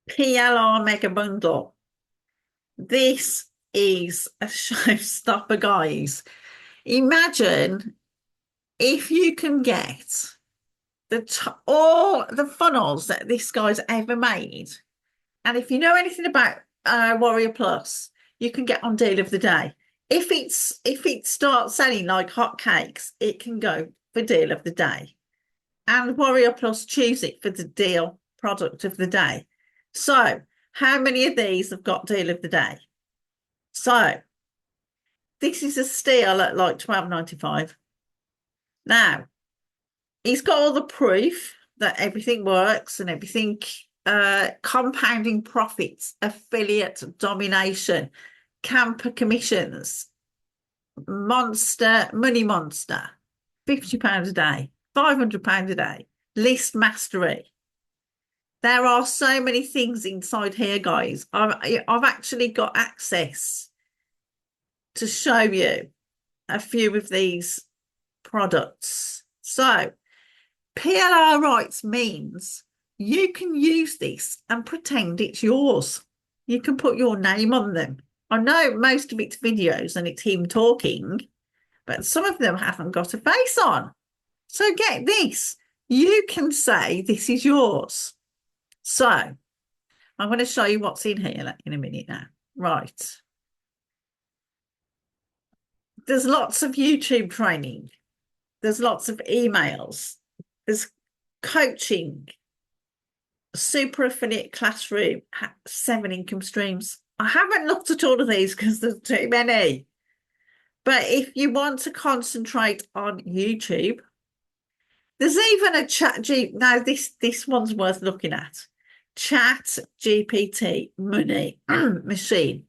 PLR Mega Bundle. This is a showstopper, guys. Imagine if you can get all the funnels that this guy's ever made. And if you know anything about Warrior Plus, you can get on deal of the day. If it starts selling like hotcakes, it can go for deal of the day. And Warrior Plus choose it for the deal product of the day. So, how many of these have got deal of the day? So, this is a steal at like £12.95. Now, he's got all the proof that everything works and everything, compounding profits, affiliate domination, camper commissions, monster, money monster, £50 a day, £500 a day, list mastery. There are so many things inside here, guys. I've actually got access to show you a few of these products. So, PLR rights means you can use this and pretend it's yours. You can put your name on them. I know most of it's videos and it's him talking, but some of them haven't got a face on. So get this. You can say this is yours. So I'm going to show you what's in here in a minute now. Right. There's lots of YouTube training. There's lots of emails. There's coaching, super affiliate classroom, 7 income streams. I haven't looked at all of these because there's too many. But if you want to concentrate on YouTube, there's even a chat G. Now this one's worth looking at. Chat GPT money machine.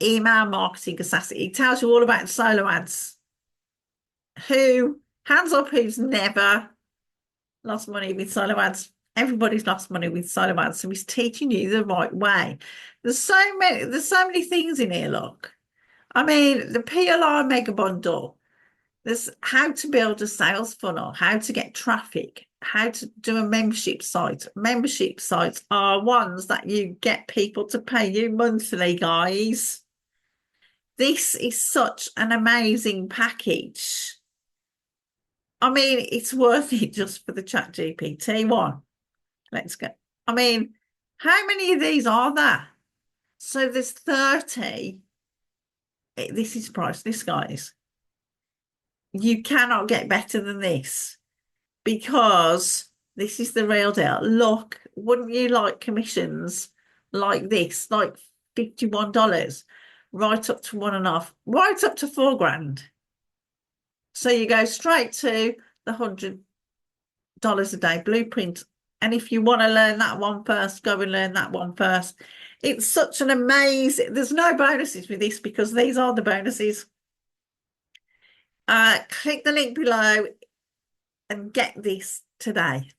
Email marketing assassin. It tells you all about solo ads. Hands up, who's never lost money with solo ads? Everybody's lost money with solo ads, so he's teaching you the right way. There's so many things in here. Look, I mean, the PLR Mega Bundle. There's how to build a sales funnel, how to get traffic, how to do a membership site. Membership sites are ones that you get people to pay you monthly, guys. This is such an amazing package. I mean, it's worth it just for the Chat GPT one. Let's go. I mean, how many of these are there? So there's 30. This is priceless, guys. You cannot get better than this because this is the real deal. Look, wouldn't you like commissions like this, like $51, right up to 1.5, right up to 4 grand? So you go straight to the $100 a day blueprint. And if you want to learn that one first, go and learn that one first. It's such an amazing, there's no bonuses with this because these are the bonuses. Click the link below and get this today.